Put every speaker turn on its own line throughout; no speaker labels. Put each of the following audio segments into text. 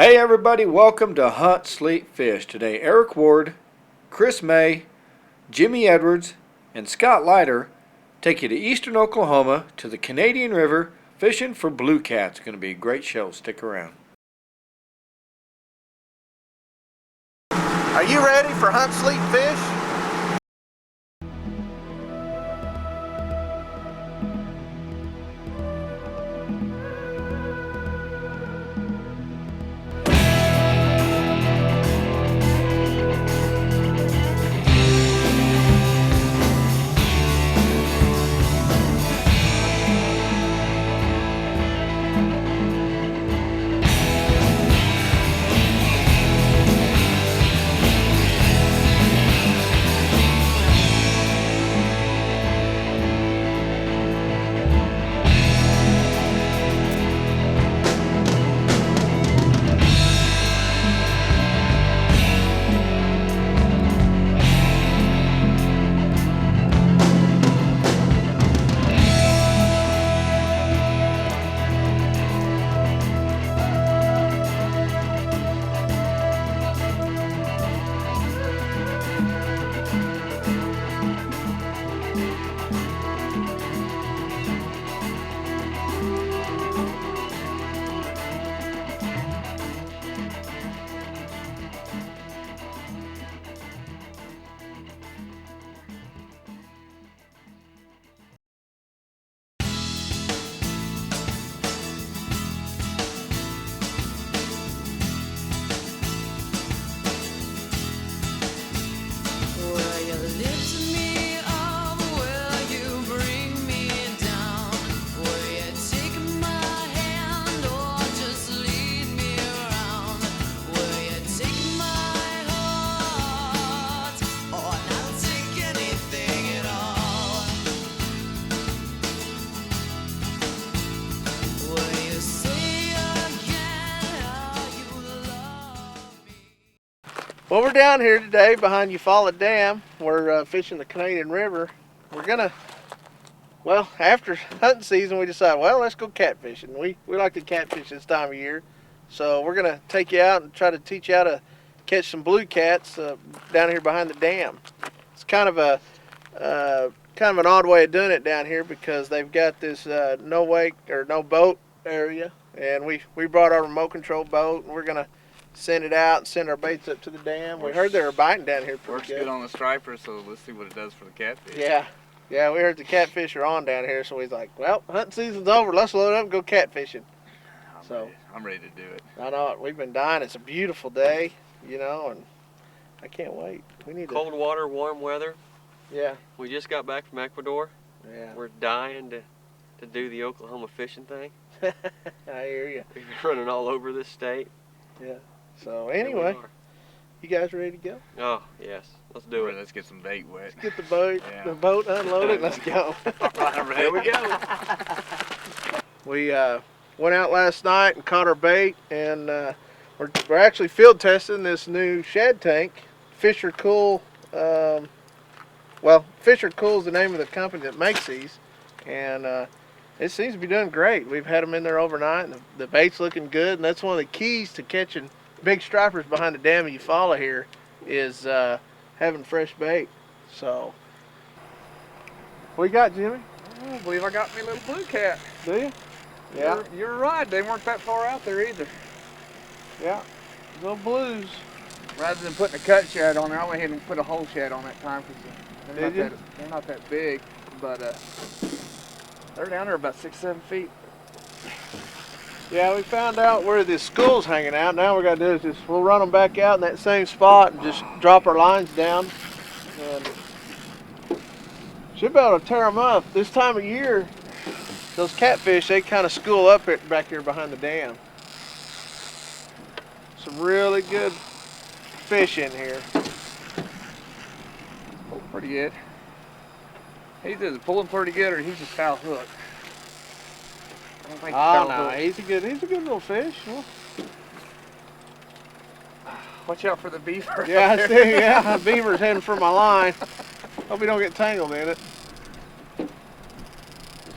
Hey everybody, welcome to Hunt, Sleep, Fish. Today Eric Ward, Chris May, Jimmy Edwards, and Scott Leiter take you to eastern Oklahoma to the Canadian River fishing for blue cats. It's going to be a great show. Stick around. Are you ready for Hunt, Sleep, Fish? Well, we're down here today behind Eufaula Dam. We're fishing the Canadian River. We're gonna, well, after hunting season, we decided, well, let's go catfishing. We like to catfish this time of year, so we're gonna take you out and try to teach you how to catch some blue cats down here behind the dam. It's kind of an odd way of doing it down here because they've got this no wake or no boat area, and we brought our remote control boat, and we're gonna send it out and send our baits up to the dam. We heard they were biting down here pretty good.
Works good on the striper, so let's see what it does for the catfish.
Yeah, we heard the catfish are on down here, so we was like, well, hunting season's over. Let's load up and go catfishing.
I'm ready to do it.
I know it. We've been dying. It's a beautiful day, you know, and I can't wait. We need
cold water, warm weather.
Yeah.
We just got back from Ecuador.
Yeah.
We're dying to do the Oklahoma fishing thing.
I hear you.
We've been running all over this state.
Yeah. So anyway, you guys ready to go?
Oh yes, let's do it.
Let's get some bait wet.
Let's get the boat unloaded. Let's go.
Here we go.
We went out last night and caught our bait, and we're actually field testing this new shad tank. Fisher Cool. Well, Fisher Cool is the name of the company that makes these, and it seems to be doing great. We've had them in there overnight, and the bait's looking good, and that's one of the keys to catching big stripers behind the dam of Eufaula here is having fresh bait. So, what you got, Jimmy?
I believe I got me a little blue cat.
Do you? Yeah.
You're right. They weren't that far out there either.
Yeah. Little blues.
Rather than putting a cut shad on there, I went ahead and put a whole shad on that time because they're not that big. But they're down there about 6-7 feet.
Yeah, we found out where this school's hanging out. Now what we're gonna do is we'll run them back out in that same spot and just drop our lines down, and should be able to tear them up. This time of year, those catfish, they kind of school up back here behind the dam. Some really good fish in here.
Pretty good. He's either pulling pretty good or he's just foul hooked.
Oh no, he's a good little fish. Well,
watch out for the beaver.
Yeah, I see. Yeah, the beaver's heading for my line. Hope we don't get tangled in it.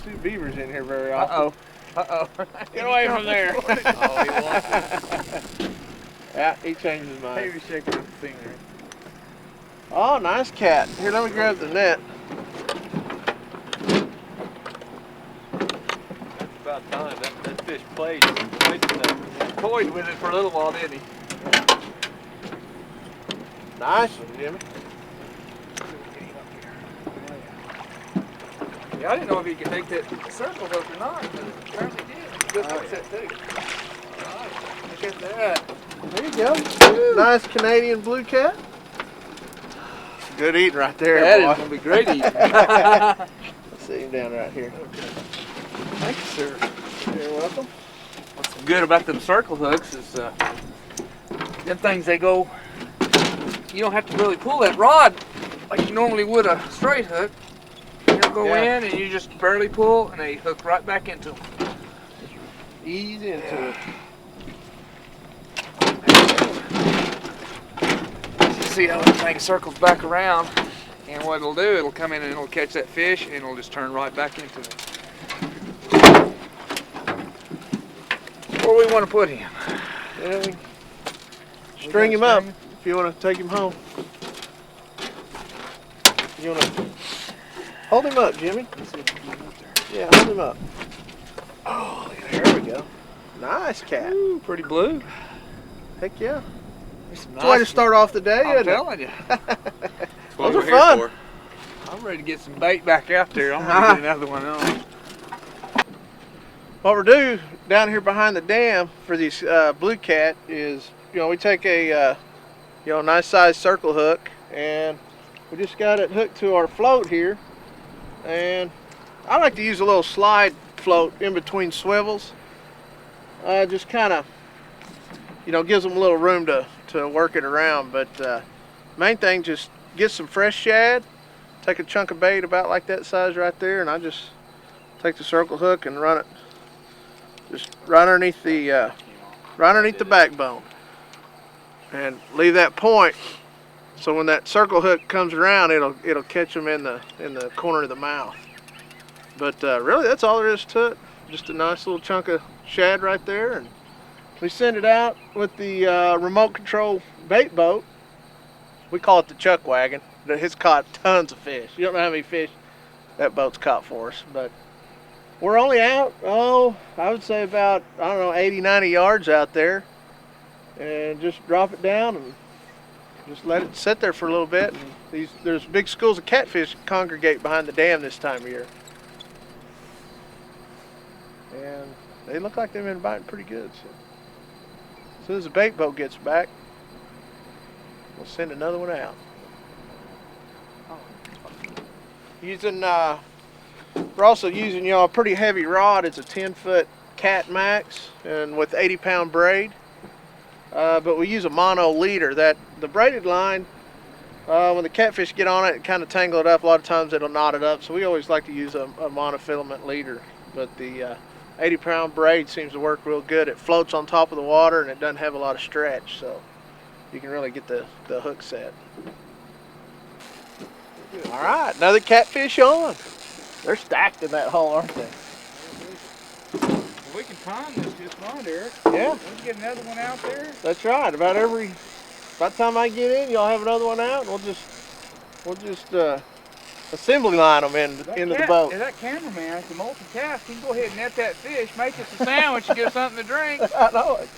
See beavers in here very often.
Uh-oh.
Get away from there.
Oh, he wants it.
Yeah, he changed his mind.
Maybe shaking his finger.
Oh, nice cat. Here, let me grab the net.
That's about time. That fish played stuff.
Toyed with it for a little while, didn't he?
Nice one, Jimmy.
Yeah, I didn't know if he could take that circle hook or not, but apparently he did. Good hook set too. Alright, look at that.
There you go. Nice Canadian blue cat. Good eating right there,
That
boy.
is going to be great eating.
Let's see him down right here.
Thank you, sir.
You're welcome.
What's good about them circle hooks is them things, they go, you don't have to really pull that rod like you normally would a straight hook. They'll go in and you just barely pull and they hook right back into them.
Ease into it.
You see how the thing circles back around, and what it'll do, it'll come in and it'll catch that fish and it'll just turn right back into it. Where we want to put him?
Yeah, string him up if you want to take him home. You want to hold him up, Jimmy? Yeah, hold him up. Oh, there we go. Nice cat.
Ooh, pretty blue.
Heck yeah.
It's
It's a way to start off the day,
I'm
isn't it?
telling you.
Those are fun.
I'm ready to get some bait back out there. I'm ready to get another one on.
What we're doing down here behind the dam for these blue cat is, we take a, nice size circle hook, and we just got it hooked to our float here. And I like to use a little slide float in between swivels. Just kind of, gives them a little room to work it around. But main thing, just get some fresh shad, take a chunk of bait about like that size right there, and I just take the circle hook and run it just right underneath the backbone, and leave that point. So when that circle hook comes around, it'll catch them in the corner of the mouth. But really, that's all there is to it. Just a nice little chunk of shad right there, and we send it out with the remote control bait boat. We call it the Chuck Wagon. It's caught tons of fish. You don't know how many fish that boat's caught for us, but we're only out, I would say about, 80, 90 yards out there, and just drop it down and just let it sit there for a little bit. And there's big schools of catfish congregate behind the dam this time of year, and they look like they've been biting pretty good. So as soon as the bait boat gets back, we'll send another one out. We're also using, a pretty heavy rod. It's a 10-foot Cat Max, and with 80-pound braid. But we use a mono leader. The braided line, when the catfish get on it kind of tangle it up. A lot of times it'll knot it up. So we always like to use a monofilament leader. But the 80-pound braid seems to work real good. It floats on top of the water, and it doesn't have a lot of stretch, so you can really get the hook set. All right, another catfish on. They're stacked in that hole, aren't they?
Well, we can time this just fine, Eric.
Yeah.
Let's get another one out there.
That's right. By the time I get in, y'all have another one out, and we'll just assembly line them into the boat.
Yeah, that cameraman, it's a multitask. He can go ahead and net that fish, make us a sandwich, and get us something to drink.
I know it.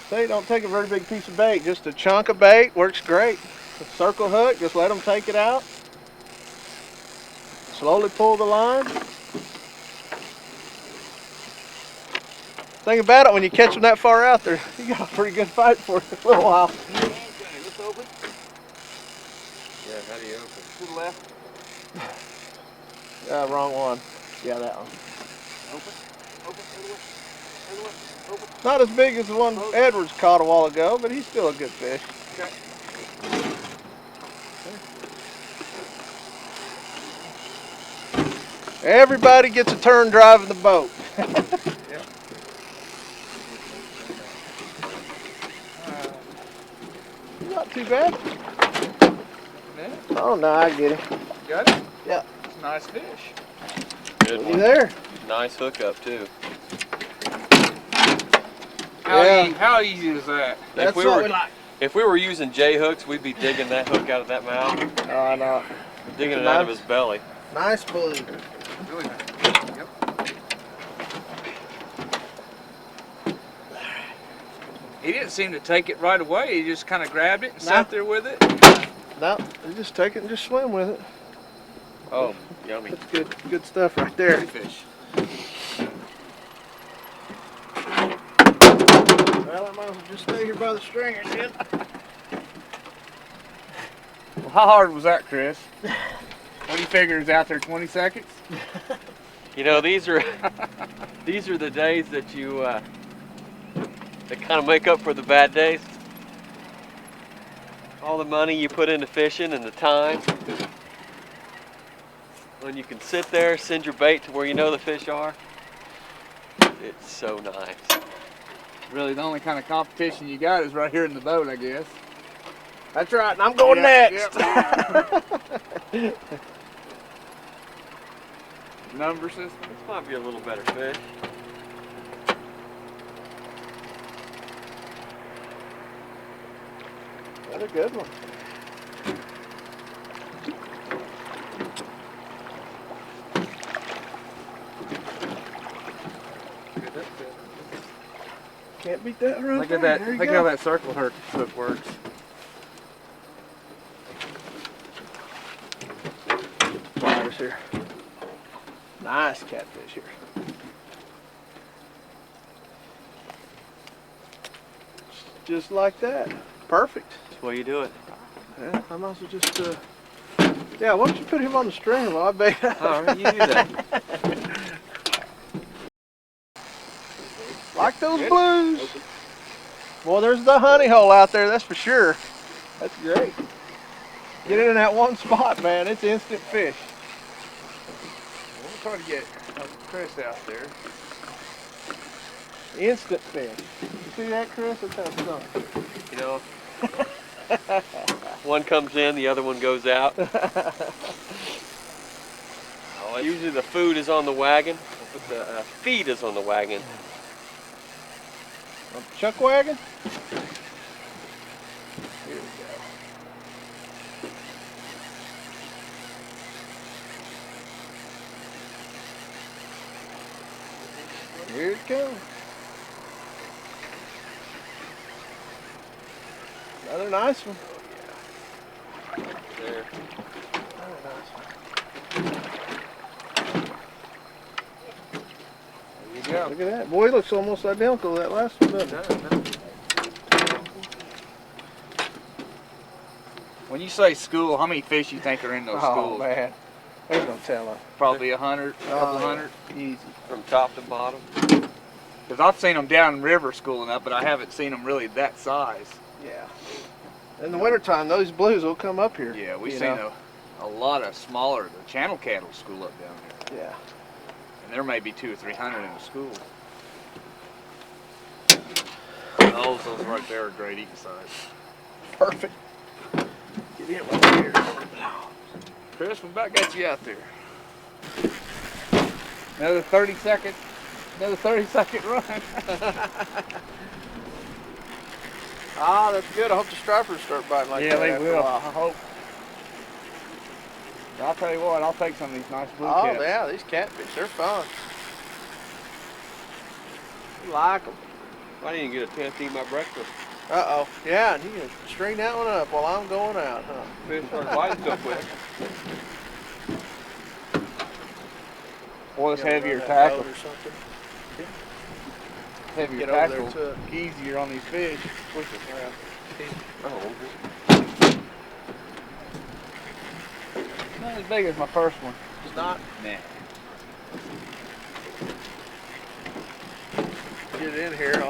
Say, don't take a very big piece of bait. Just a chunk of bait works great. A circle hook, just let them take it out. Slowly pull the line. Thing about it, when you catch them that far out there, you got a pretty good fight for it for a little while.
Okay, let's open.
Yeah, how do you open?
To the left.
Wrong one. Yeah, that one.
Open. Other way. Open.
Not as big as the one Edwards caught a while ago, but he's still a good fish.
Okay.
Everybody gets a turn driving the boat.
Yep.
Not too bad.
Yeah.
Oh, no, I get it.
Got it?
Yeah.
It's a nice fish.
Good
You
one.
there?
Nice hookup too.
Yeah,
How easy is that?
That's
we
what
were-
we like.
If we were using J hooks, we'd be digging that hook out of that mouth,
Oh, I know.
digging it out of his belly.
Nice blue.
Really nice. Yep. He didn't seem to take it right away. He just kind of grabbed it and sat there with it.
No, you just take it and just swim with it.
Oh, yummy.
That's good stuff right there.
Fish.
Well, I might as well just stay here by the stringer, then.
Well, how hard was that, Chris? What do you figure is out there? 20 seconds?
You know, these are the days that you that kind of make up for the bad days. All the money you put into fishing and the time. When you can sit there, send your bait to where you know the fish are. It's so nice.
Really, the only kind of competition you got is right here in the boat, I guess.
That's right, and I'm going next.
Yep. Number system.
This might be a little better fish.
Another good one. Can't beat that right
Look at
there.
that.
There you
Look
go.
how that circle hook works.
Pliers here. Nice catfish here. Just like that. Perfect.
That's the way you do it.
Yeah, I might as well just, yeah, why don't you put him on the string while I bait out?
All right, you do that.
Like those blues. Boy, there's the honey hole out there, that's for sure. That's great. Get it in that one spot, man. It's instant fish.
We'll try to get Chris out there.
Instant fish. You see that, Chris? That's how it's done.
You know, one comes in, the other one goes out. Usually the food is on the wagon, but the feed is on the wagon.
Chuck wagon? Here we go. Here it comes. Another nice one.
There.
Another nice one.
There you go.
Look at that. Boy, he looks almost identical to that last one, doesn't it?
When you say school, how many fish you think are in those
Oh,
schools?
man. There's no telling.
Probably 100, couple hundred.
Easy.
From top to bottom.
Because I've seen them down river schooling up, but I haven't seen them really that size.
Yeah. In the wintertime, those blues will come up here.
Yeah, we've
you
seen
know?
a lot of smaller, the channel cattle school up down there.
Yeah.
And there may be 200 or 300 in the school. Those right there are great eating size.
Perfect. Get in with here.
Chris, we about got you out there. Another 30-second run.
Ah, that's good. I hope the stripers start biting like
Yeah,
that.
they
after
will.
a
I
while.
hope. I'll tell you what, I'll take some of these nice blue
Oh,
caps.
yeah, these catfish, they're fun. You like them.
I didn't get a chance to eat my breakfast.
Uh-oh. Yeah, and you can string that one up while I'm going out, huh?
Fish started biting so quick.
Or this
Get
heavier
around that
tackle.
boat or something.
Heavier
Get over there
tackle.
to it.
Easier on these fish.
Push it around.
Oh,
Not as big as my first one.
It's not.
Nah.
Get it in here.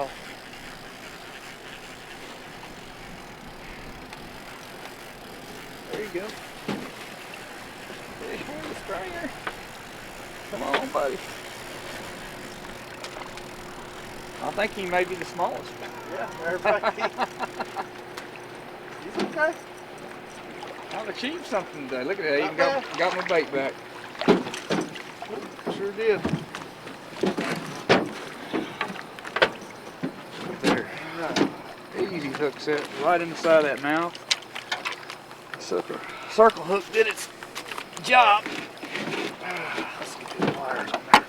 There you go. Fish with the stringer.
Come on, buddy. I think he may be the smallest.
Yeah, everybody. He's okay.
I've achieved something today. Look at that. I even got my bait back.
Sure did. There.
easy hook set right inside of that mouth. Circle hook did its job. Let's get the pliers on there.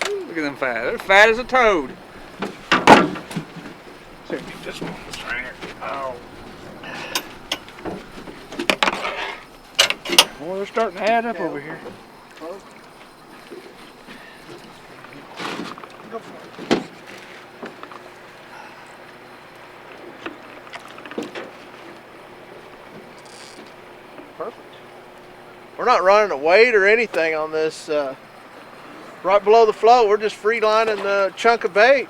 Ooh, look at them fat. They're fat as a toad. See if you just want the strainer. Oh. Boy, they're starting to add up over here. Go for it.
Perfect. We're not running a weight or anything on this. Right below the float, we're just free lining the chunk of bait.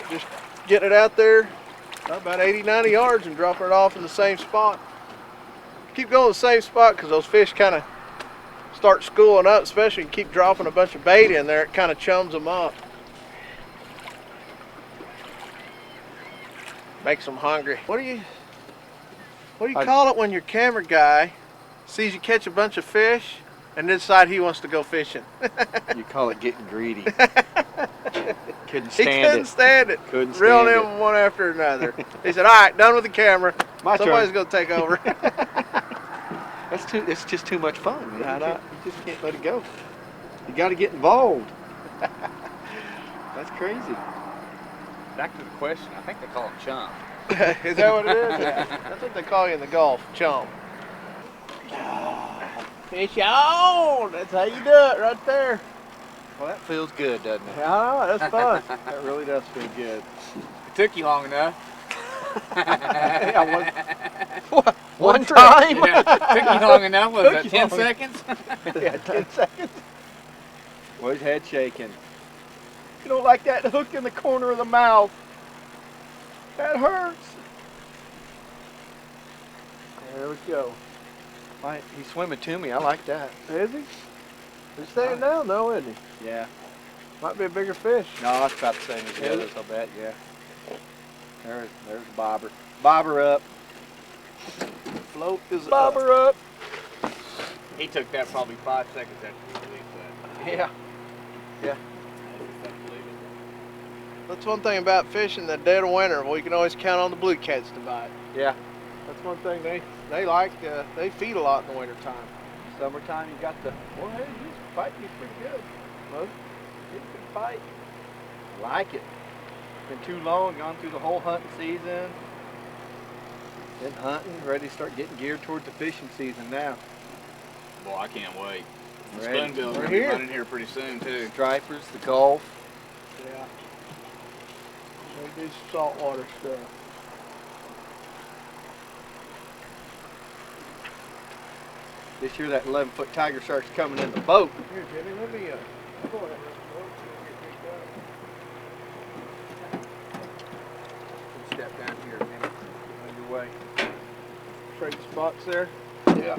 Just getting it out there about 80, 90 yards and dropping it off in the same spot. Keep going to the same spot because those fish kind of start schooling up, especially if you keep dropping a bunch of bait in there, it kind of chums them up. Makes them hungry. What do you call it when your camera guy sees you catch a bunch of fish and decide he wants to go fishing?
You call it getting greedy. Couldn't
He
stand
couldn't stand it.
Couldn't stand
Reeled
it.
in one after another. He said, "All right, done with the camera.
My
Somebody's
turn.
going to take over."
It's just too much fun. Man. You just can't let it go. You got to get involved. That's crazy.
Back to the question. I think they call them chum.
Is that what it is? Yeah. That's what they call you in the Gulf, chum. Fish on! That's how you do it right there.
Well, that feels good, doesn't it?
Yeah, that's fun.
That really does feel good.
It took you long enough.
Yeah,
One
trip.
time?
Yeah, took you long enough. Was
Took
that
you
10
long.
seconds?
Yeah, 10 seconds.
Well, his head shaking.
You don't like that hook in the corner of the mouth. That hurts. There we go.
He's swimming to me. I like that.
Is he? He's staying down though, isn't he?
Yeah.
Might be a bigger fish.
No, that's about the same as the
Is
others, I'll bet, yeah. There's bobber. Bobber up.
Float is
Bobber up.
He took that probably 5 seconds after we released that.
Yeah.
That's
That's one thing about fishing the dead of winter. We can always count on the blue cats to bite.
Yeah.
That's one thing they like. They feed a lot in the winter time.
Summertime, you got the.
Well, hey, he's fighting you pretty good.
Well, he's a good fight. I like it. Been too long, gone through the whole hunting season. Been hunting, ready to start getting geared towards the fishing season now.
Boy, I can't wait. The
Ready.
spoonbill's
We're
gonna be
here.
running here pretty soon too.
Stripers, the Gulf.
Yeah. They do some saltwater stuff.
This year, that 11-foot tiger shark's coming in the boat.
Here, Jimmy, let me pull that.
Step down here, man. On your way.
Trade spots there.
Yeah.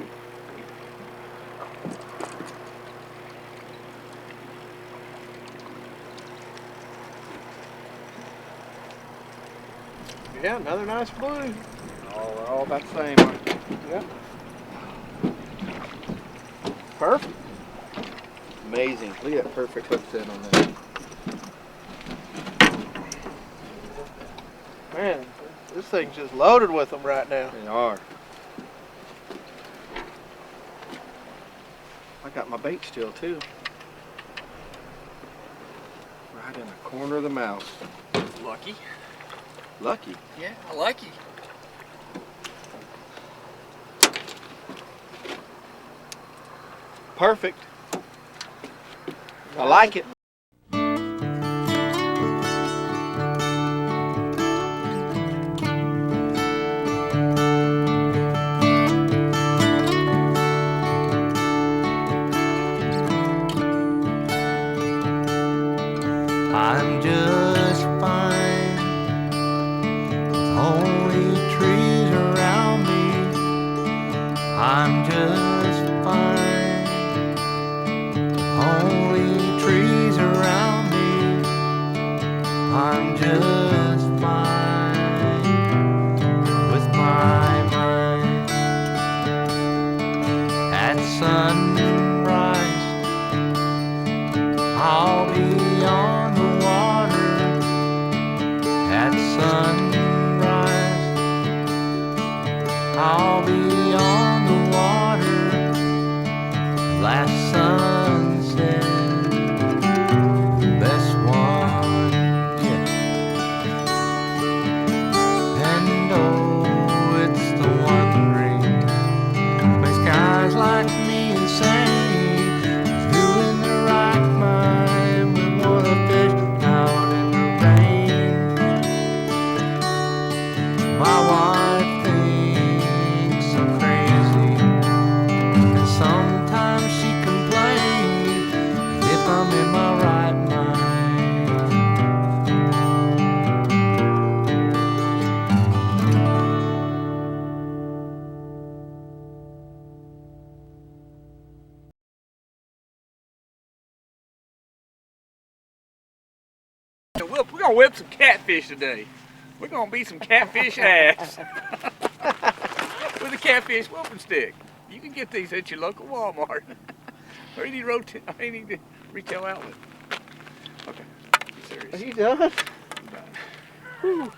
Yeah, another nice blue.
All about the same. Aren't they?
Yeah. Perfect.
Amazing. Look at that perfect hook set on that.
Man, this thing's just loaded with them right now.
They are. I got my bait still too. Right in the corner of the mouth.
Lucky.
Lucky.
Yeah, lucky.
Perfect. I like it.
I'm just fine. Only trees around me. I'm just fine. Only trees around me. I'm just fine with my mind. At sunrise, I'll be on the wall. last sunset, best one yet. And oh, it's the one dream makes guys like me insane. Doing the right mind, we wanna fish out in the rain. My wife thinks I'm crazy, and sometimes she complains if I'm in my right mind.
We're gonna whip some catfish today. We're gonna beat some catfish ass with a catfish whooping stick. You can get these at your local Walmart or any retail outlet. Okay, be serious.
Are you done?
I'm done.
Whew.